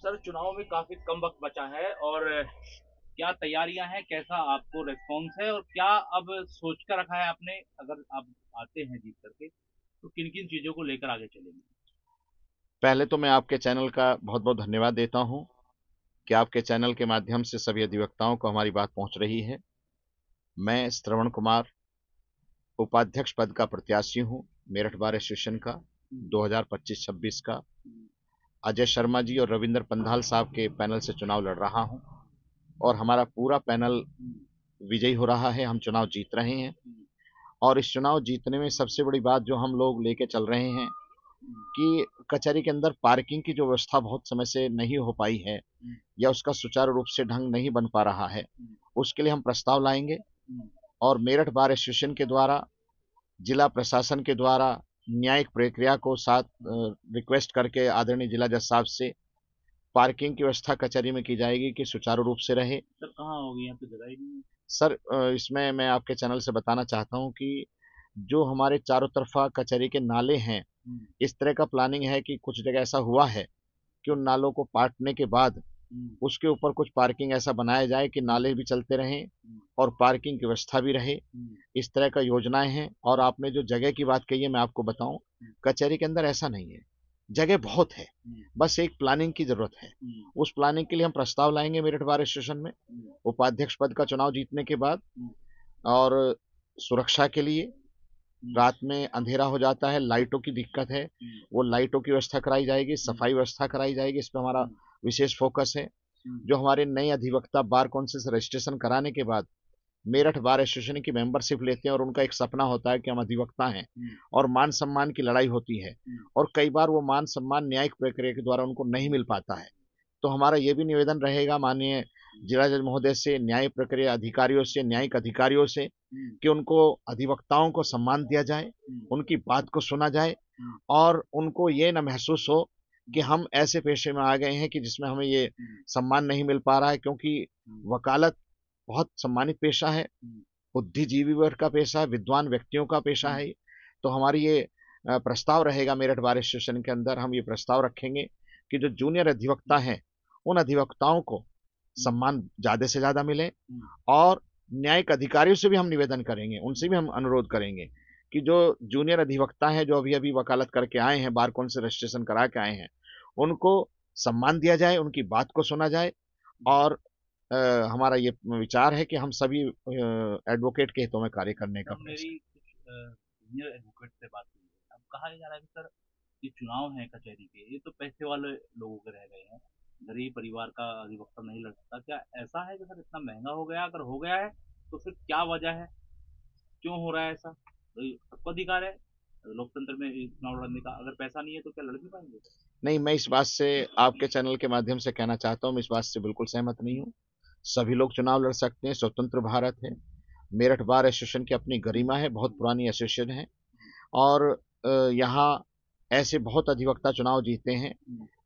Sir चुनाव में काफी कम वक्त बचा है और क्या तैयारियां हैं, कैसा आपको रिस्पॉन्स है और क्या अब सोच कर रखा है आपने, अगर आप आते हैं जीत करके तो किन किन चीजों को लेकर आगे चलेंगे। पहले तो मैं आपके चैनल का बहुत बहुत धन्यवाद देता हूं कि आपके चैनल के माध्यम से सभी अधिवक्ताओं को हमारी बात पहुंच रही है। मैं श्रवण कुमार उपाध्यक्ष पद का प्रत्याशी हूं, मेरठ बार एसोसिएशन का 2025-26 का। अजय शर्मा जी और रविंद्र पंधाल साहब के पैनल से चुनाव लड़ रहा हूं और हमारा पूरा पैनल विजयी हो रहा है। हम चुनाव जीत रहे हैं और इस चुनाव जीतने में सबसे बड़ी बात जो हम लोग लेके चल रहे हैं कि कचहरी के अंदर पार्किंग की जो व्यवस्था बहुत समय से नहीं हो पाई है या उसका सुचारू रूप से ढंग नहीं बन पा रहा है, उसके लिए हम प्रस्ताव लाएंगे और मेरठ बार एसोसिएशन के द्वारा, जिला प्रशासन के द्वारा न्यायिक प्रक्रिया को साथ रिक्वेस्ट करके आदरणीय जिला जज साहब से पार्किंग की व्यवस्था कचहरी में की जाएगी कि सुचारू रूप से रहे। सर कहाँ होगी, यहाँ पे जगह ही नहीं है। सर इसमें मैं आपके चैनल से बताना चाहता हूँ कि जो हमारे चारों तरफा कचहरी के नाले हैं, इस तरह का प्लानिंग है कि कुछ जगह ऐसा हुआ है कि उन नालों को पाटने के बाद उसके ऊपर कुछ पार्किंग ऐसा बनाया जाए कि नाले भी चलते रहें और पार्किंग की व्यवस्था भी रहे। इस तरह का योजनाएं हैं। और आपने जो जगह की बात कही है, मैं आपको बताऊं, कचहरी के अंदर ऐसा नहीं है, जगह बहुत है, बस एक प्लानिंग की जरूरत है। उस प्लानिंग के लिए हम प्रस्ताव लाएंगे मेरठ बार एसोसिएशन में उपाध्यक्ष पद का चुनाव जीतने के बाद। और सुरक्षा के लिए रात में अंधेरा हो जाता है, लाइटों की दिक्कत है, वो लाइटों की व्यवस्था कराई जाएगी, सफाई व्यवस्था कराई जाएगी, इस पर हमारा विशेष फोकस है। जो हमारे नए अधिवक्ता बार काउंसिल से रजिस्ट्रेशन कराने के बाद मेरठ बार एसोसिएशन की मेंबरशिप लेते हैं और उनका एक सपना होता है कि हम अधिवक्ता हैं और मान सम्मान की लड़ाई होती है और कई बार वो मान सम्मान न्यायिक प्रक्रिया के द्वारा उनको नहीं मिल पाता है। तो हमारा ये भी निवेदन रहेगा माननीय जिला जज महोदय से, न्यायिक प्रक्रिया अधिकारियों से, न्यायिक अधिकारियों से, कि उनको अधिवक्ताओं को सम्मान दिया जाए, उनकी बात को सुना जाए और उनको ये ना महसूस हो कि हम ऐसे पेशे में आ गए हैं कि जिसमें हमें ये सम्मान नहीं मिल पा रहा है। क्योंकि वकालत बहुत सम्मानित पेशा है, बुद्धिजीवी वर्ग का पेशा है, विद्वान व्यक्तियों का पेशा है। तो हमारी ये प्रस्ताव रहेगा मेरठ बार एसोसिएशन के अंदर, हम ये प्रस्ताव रखेंगे कि जो जूनियर अधिवक्ता हैं उन अधिवक्ताओं को सम्मान ज्यादा से ज्यादा मिले। और न्यायिक अधिकारियों से भी हम निवेदन करेंगे, उनसे भी हम अनुरोध करेंगे कि जो जूनियर अधिवक्ता हैं, जो अभी अभी वकालत करके आए हैं, बार कौंसिल रजिस्ट्रेशन करा के आए हैं, उनको सम्मान दिया जाए, उनकी बात को सुना जाए। और हमारा ये विचार है कि हम सभी एडवोकेट के हितों में कार्य करने का सर प्रयास मेरी कुछ जूनियर एडवोकेट से बात हुई है। अब कहा जा रहा है कि सर ये चुनाव है कचहरी के, ये तो पैसे वाले लोगों के रह गए हैं, गरीब परिवार का अधिवक्ता नहीं लड़ सकता। क्या ऐसा है कि सर इतना महंगा हो गया? अगर हो गया है तो फिर क्या वजह है, क्यों हो रहा है ऐसा? तो ये सबको अधिकार है लोकतंत्र में चुनाव लड़ने का। अगर पैसा नहीं है तो क्या लड़ नहीं पाएंगे? नहीं, मैं इस बात से आपके चैनल के माध्यम से कहना चाहता हूँ, मैं इस बात से बिल्कुल सहमत नहीं हूँ। सभी लोग चुनाव लड़ सकते हैं, स्वतंत्र भारत है। मेरठ बार एसोसिएशन की अपनी गरिमा है, बहुत पुरानी एसोसिएशन है और यहाँ ऐसे बहुत अधिवक्ता चुनाव जीते हैं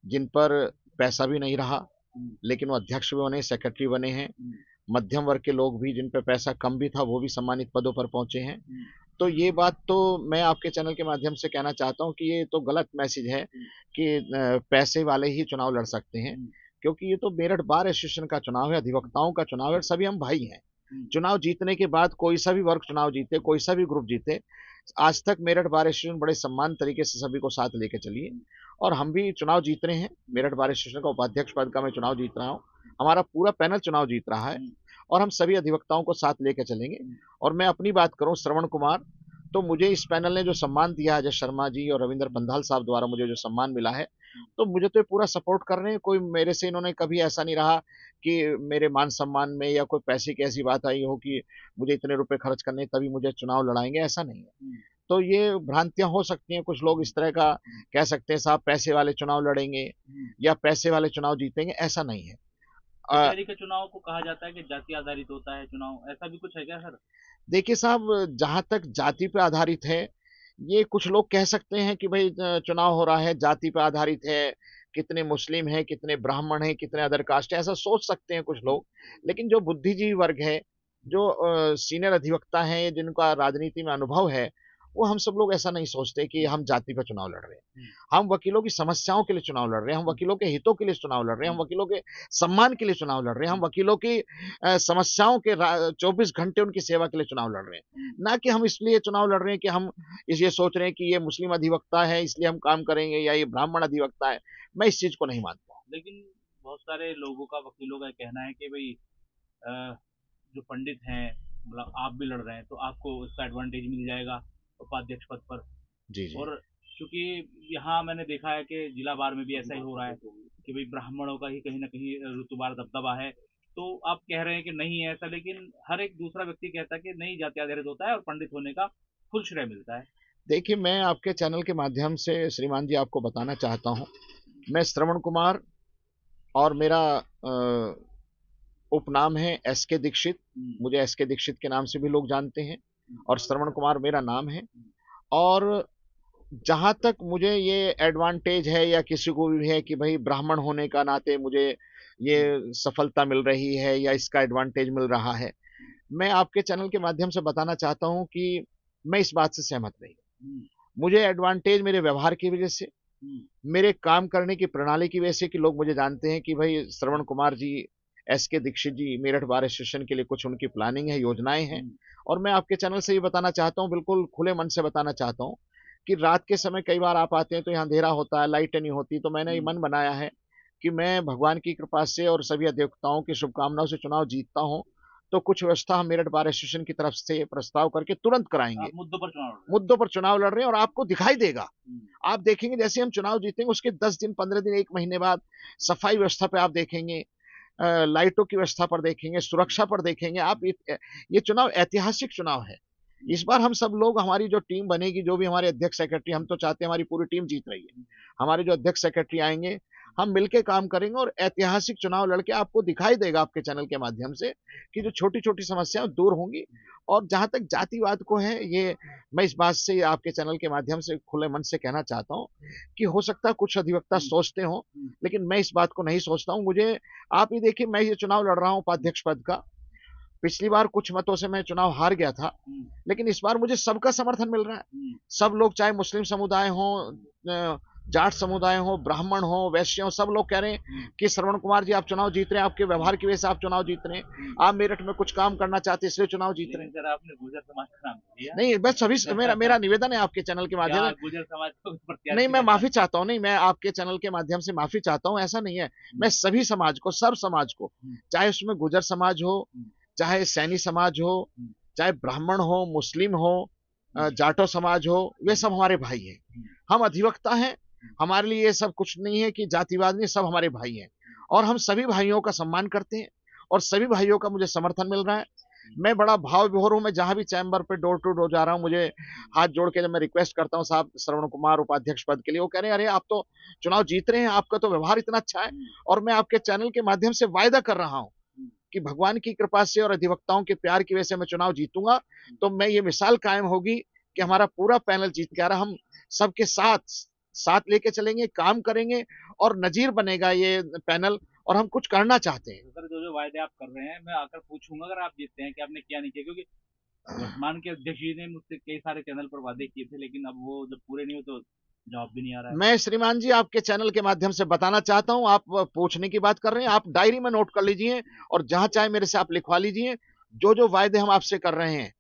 जिन पर पैसा भी नहीं रहा, लेकिन वो अध्यक्ष भी बने, सेक्रेटरी बने हैं। मध्यम वर्ग के लोग भी जिन पर पैसा कम भी था वो भी सम्मानित पदों पर पहुंचे हैं। तो ये बात तो मैं आपके चैनल के माध्यम से कहना चाहता हूँ कि ये तो गलत मैसेज है कि पैसे वाले ही चुनाव लड़ सकते हैं। क्योंकि ये तो मेरठ बार एसोसिएशन का चुनाव है, अधिवक्ताओं का चुनाव है, सभी हम भाई हैं। चुनाव जीतने के बाद कोई सा भी वर्ग चुनाव जीते, कोई सा भी ग्रुप जीते, आज तक मेरठ बार एसोसिएशन बड़े सम्मान तरीके से सभी को साथ लेके चलिए। और हम भी चुनाव जीत रहे हैं, मेरठ बार एसोसिएशन का उपाध्यक्ष पद का मैं चुनाव जीत रहा हूँ, हमारा पूरा पैनल चुनाव जीत रहा है और हम सभी अधिवक्ताओं को साथ लेके चलेंगे। और मैं अपनी बात करूं, श्रवण कुमार, तो मुझे इस पैनल ने जो सम्मान दिया है, अजय शर्मा जी और रविंद्र पंधाल साहब द्वारा मुझे जो सम्मान मिला है, तो मुझे तो पूरा सपोर्ट कर रहे हैं। कोई मेरे से इन्होंने कभी ऐसा नहीं रहा कि मेरे मान सम्मान में या कोई पैसे की ऐसी बात आई हो कि मुझे इतने रुपए खर्च करने तभी मुझे चुनाव लड़ाएंगे, ऐसा नहीं है। तो ये भ्रांतियां हो सकती हैं, कुछ लोग इस तरह का कह सकते हैं साहब पैसे वाले चुनाव लड़ेंगे या पैसे वाले चुनाव जीतेंगे, ऐसा नहीं है। कचहरी के चुनाव को कहा जाता है कि जाति आधारित होता है चुनाव, ऐसा भी कुछ है क्या सर? देखिए साहब, जहां तक जाति पे आधारित है, ये कुछ लोग कह सकते हैं कि भाई चुनाव हो रहा है जाति पे आधारित है, कितने मुस्लिम हैं, कितने ब्राह्मण हैं, कितने अदर कास्ट है, ऐसा सोच सकते हैं कुछ लोग। लेकिन जो बुद्धिजीवी वर्ग है, जो सीनियर अधिवक्ता हैं, जिनका राजनीति में अनुभव है, वो हम सब लोग ऐसा नहीं सोचते कि हम जाति पे चुनाव लड़ रहे हैं। हम वकीलों की समस्याओं के लिए चुनाव लड़ रहे हैं, हम वकीलों के हितों के लिए चुनाव लड़ रहे हैं, हम वकीलों के सम्मान के लिए चुनाव लड़ रहे हैं, हम वकीलों की समस्याओं के 24 घंटे उनकी सेवा के लिए चुनाव लड़ रहे हैं। ना कि हम इसलिए चुनाव लड़ रहे हैं कि हम ये सोच रहे हैं कि ये मुस्लिम अधिवक्ता है इसलिए हम काम करेंगे, या ये ब्राह्मण अधिवक्ता है। मैं इस चीज को नहीं मानता हूँ। लेकिन बहुत सारे लोगों का, वकीलों का कहना है कि भाई जो पंडित हैं, मतलब आप भी लड़ रहे हैं तो आपको इसका एडवांटेज मिल जाएगा उपाध्यक्ष पद पर। जी जी। और चूंकि यहाँ मैंने देखा है कि जिला बार में भी ऐसा ही हो रहा है कि भाई ब्राह्मणों का ही कहीं ना कहीं रुतबार दबदबा है। तो आप कह रहे हैं कि नहीं है ऐसा, लेकिन हर एक दूसरा व्यक्ति कहता है कि नहीं, जाति आधारित होता है और पंडित होने का फुल श्रेय मिलता है। देखिए, मैं आपके चैनल के माध्यम से श्रीमान जी आपको बताना चाहता हूँ, मैं श्रवण कुमार और मेरा उपनाम है एस के दीक्षित। मुझे एस के दीक्षित के नाम से भी लोग जानते हैं और श्रवण कुमार मेरा नाम है। और जहाँ तक मुझे ये एडवांटेज है या किसी को भी है कि भाई ब्राह्मण होने का नाते मुझे ये सफलता मिल रही है या इसका एडवांटेज मिल रहा है, मैं आपके चैनल के माध्यम से बताना चाहता हूँ कि मैं इस बात से सहमत नहीं। मुझे एडवांटेज मेरे व्यवहार की वजह से, मेरे काम करने की प्रणाली की वजह से, कि लोग मुझे जानते हैं कि भाई श्रवण कुमार जी, एस के दीक्षित जी मेरठ बार एसोसिएशन के लिए कुछ उनकी प्लानिंग है, योजनाएं हैं। और मैं आपके चैनल से ये बताना चाहता हूँ, बिल्कुल खुले मन से बताना चाहता हूँ कि रात के समय कई बार आप आते हैं तो यहाँ अंधेरा होता है, लाइटें नहीं होती, तो मैंने ये मन बनाया है कि मैं भगवान की कृपा से और सभी अधिवक्ताओं की शुभकामनाओं से चुनाव जीतता हूँ तो कुछ व्यवस्था हम मेरठ बार एसोसिएशन की तरफ से प्रस्ताव करके तुरंत कराएंगे। मुद्दों पर चुनाव लड़ रहे हैं और आपको दिखाई देगा, आप देखेंगे जैसे हम चुनाव जीतेंगे उसके 10 दिन 15 दिन 1 महीने बाद सफाई व्यवस्था पे आप देखेंगे, लाइटों की व्यवस्था पर देखेंगे, सुरक्षा पर देखेंगे आप। ये चुनाव ऐतिहासिक चुनाव है। इस बार हम सब लोग, हमारी जो टीम बनेगी, जो भी हमारे अध्यक्ष सेक्रेटरी, हम तो चाहते हैं हमारी पूरी टीम जीत रही है, हमारे जो अध्यक्ष सेक्रेटरी आएंगे हम मिलके काम करेंगे और ऐतिहासिक चुनाव लड़के आपको दिखाई देगा आपके चैनल के माध्यम से कि जो छोटी छोटी समस्याएं दूर होंगी। और जहां तक जातिवाद को है, ये मैं इस बात से आपके चैनल के माध्यम से खुले मन से कहना चाहता हूं कि हो सकता है कुछ अधिवक्ता सोचते हो, लेकिन मैं इस बात को नहीं सोचता हूं। मुझे आप ही देखिए, मैं ये चुनाव लड़ रहा हूं उपाध्यक्ष पद का, पिछली बार कुछ मतों से मैं चुनाव हार गया था, लेकिन इस बार मुझे सबका समर्थन मिल रहा है। सब लोग, चाहे मुस्लिम समुदाय हो, जाट समुदाय हो, ब्राह्मण हो, वैश्य हो, सब लोग कह रहे हैं कि श्रवण कुमार जी आप चुनाव जीत रहे हैं, आपके व्यवहार की वजह से आप चुनाव जीत रहे हैं, आप मेरठ में कुछ काम करना चाहते हैं इसलिए चुनाव जीत रहे हैं। आपने गुर्जर समाज का नाम लिया? नहीं, बस सभी मेरा निवेदन है आपके चैनल के माध्यम से। गुर्जर समाज को नहीं, मैं माफी चाहता हूँ, नहीं, मैं आपके चैनल के माध्यम से माफी चाहता हूँ, ऐसा नहीं है। मैं सभी समाज को, सब समाज को, चाहे उसमें गुर्जर समाज हो, चाहे सैनी समाज हो, चाहे ब्राह्मण हो, मुस्लिम हो, जाटो समाज हो, वे सब हमारे भाई हैं। हम अधिवक्ता हैं, हमारे लिए ये सब कुछ नहीं है कि जातिवाद नहीं, सब हमारे भाई हैं और हम सभी भाइयों का सम्मान करते हैं और सभी भाइयों का मुझे समर्थन मिल रहा है। मैं बड़ा भाव विभोर हूं, मैं जहां भी चैम्बर पे डोर टू डोर जा रहा हूं, मुझे हाथ जोड़ के जब मैं रिक्वेस्ट करता हूं साहब श्रवण कुमार उपाध्यक्ष पद के लिए, वो कह रहे हैं अरे आप तो चुनाव जीत रहे हैं, आपका तो व्यवहार इतना अच्छा है। और मैं आपके चैनल के माध्यम से वायदा कर रहा हूं कि भगवान की कृपा से और अधिवक्ताओं के प्यार की वजह से मैं चुनाव जीतूंगा, तो मैं ये मिसाल कायम होगी कि हमारा पूरा पैनल जीत के आ रहा, हम सबके साथ लेके चलेंगे, काम करेंगे और नजीर बनेगा ये पैनल, और हम कुछ करना चाहते हैं। सर, जो वायदे आप कर रहे हैं, मैं आकर पूछूंगा अगर आप जीतते हैं कि आपने किया नहीं किया, क्योंकि वर्तमान के अध्यक्ष जी ने मुझसे कई सारे चैनल पर वादे किए थे, लेकिन अब वो जब पूरे नहीं हो तो जवाब भी नहीं आ रहा है। मैं श्रीमान जी आपके चैनल के माध्यम से बताना चाहता हूं, आप पूछने की बात कर रहे हैं, आप डायरी में नोट कर लीजिए और जहां चाहे मेरे से आप लिखवा लीजिए। जो जो वायदे हम आपसे कर रहे हैं,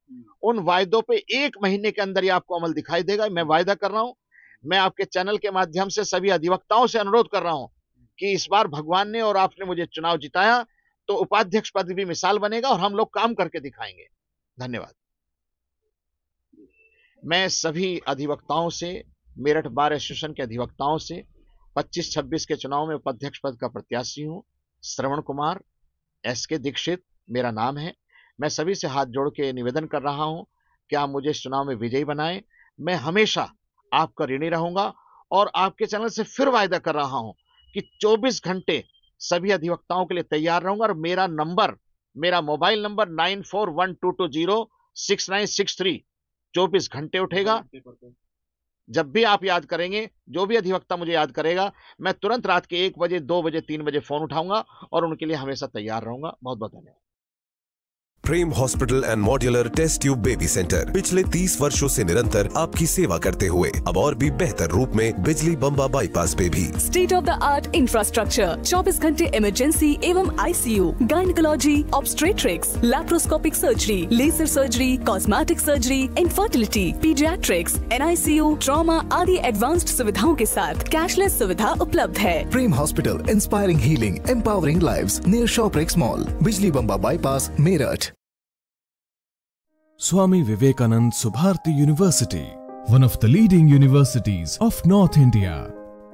उन वायदों पे 1 महीने के अंदर ही आपको अमल दिखाई देगा, मैं वायदा कर रहा हूं। मैं आपके चैनल के माध्यम से सभी अधिवक्ताओं से अनुरोध कर रहा हूं कि इस बार भगवान ने और आपने मुझे चुनाव जिताया तो उपाध्यक्ष पद भी मिसाल बनेगा और हम लोग काम करके दिखाएंगे। धन्यवाद। मैं सभी अधिवक्ताओं से, मेरठ बार एसोसिएशन के अधिवक्ताओं से 25-26 के चुनाव में उपाध्यक्ष पद का प्रत्याशी हूं। श्रवण कुमार, एस के दीक्षित मेरा नाम है। मैं सभी से हाथ जोड़ के निवेदन कर रहा हूं कि आप मुझे इस चुनाव में विजयी बनाएं। मैं हमेशा आपका ऋणी रहूंगा और आपके चैनल से फिर वायदा कर रहा हूं कि 24 घंटे सभी अधिवक्ताओं के लिए तैयार रहूंगा। और मेरा मोबाइल नंबर 9412206963 24 घंटे उठेगा। जब भी आप याद करेंगे, जो भी अधिवक्ता मुझे याद करेगा, मैं तुरंत रात के 1 बजे, 2 बजे, 3 बजे फोन उठाऊंगा और उनके लिए हमेशा तैयार रहूंगा। बहुत बहुत धन्यवाद। Prem hospital and modular test tube baby centre पिछले 30 वर्षों से निरंतर आपकी सेवा करते हुए अब और भी बेहतर रूप में बिजली बम्बा बाईपास पे भी। State of the art infrastructure, 24 घंटे इमरजेंसी एवं ICU, gynaecology, obstetrics, laparoscopic surgery, laser surgery, cosmetic surgery, infertility, paediatrics, NICU, trauma आदि एडवांस्ड सुविधाओं के साथ कैशलेस सुविधा उपलब्ध है। Prem hospital, inspiring healing, empowering lives, near Shoprix mall, Bijli Bamba bypass, Meerut. Swami Vivekanand Subharti University, one of the leading universities of North India.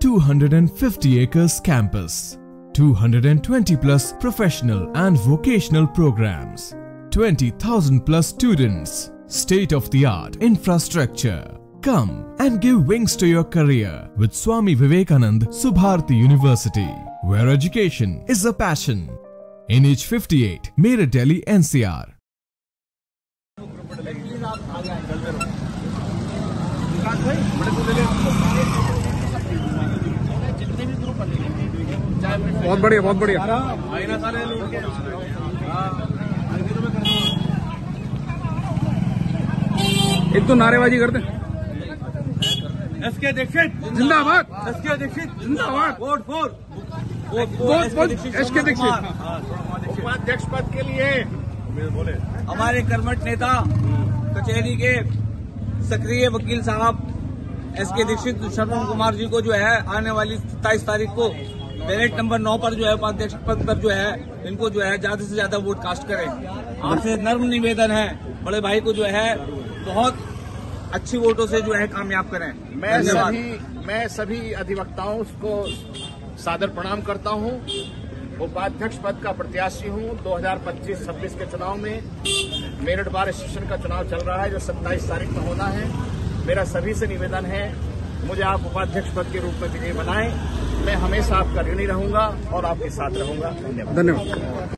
250 acres campus, 220 plus professional and vocational programs, 20,000 plus students, state of the art infrastructure. Come and give wings to your career with Swami Vivekanand Subharti University, where education is a passion. NH 58, Meerut, Delhi, NCR. बहुत बढ़िया, बहुत बढ़िया। एक तो नारेबाजी करते। SK Dixit जिंदाबाद, SK Dixit जिंदाबाद, वोट फॉर SK दीक्षित। उपाध्यक्ष पद के लिए हमारे कर्मठ नेता कचहरी के सक्रिय वकील साहब SK दीक्षित श्रवण कुमार जी को जो है आने वाली 27 तारीख को बैलेट नंबर 9 पर जो है उपाध्यक्ष पद पर जो है इनको जो है ज्यादा से ज्यादा वोट कास्ट करें। आपसे नर्म निवेदन है, बड़े भाई को जो है बहुत अच्छी वोटों से जो है कामयाब करें। मैं सभी अधिवक्ताओं को सादर प्रणाम करता हूं। उपाध्यक्ष पद का प्रत्याशी हूं। 2025-26 के चुनाव में मेरठ बार एसोसिएशन का चुनाव चल रहा है जो 27 तारीख को होना है। मेरा सभी से निवेदन है, मुझे आप उपाध्यक्ष पद के रूप में विजयी बनाएं। मैं हमेशा आपका ऋणी रहूंगा और आपके साथ रहूंगा। धन्यवाद।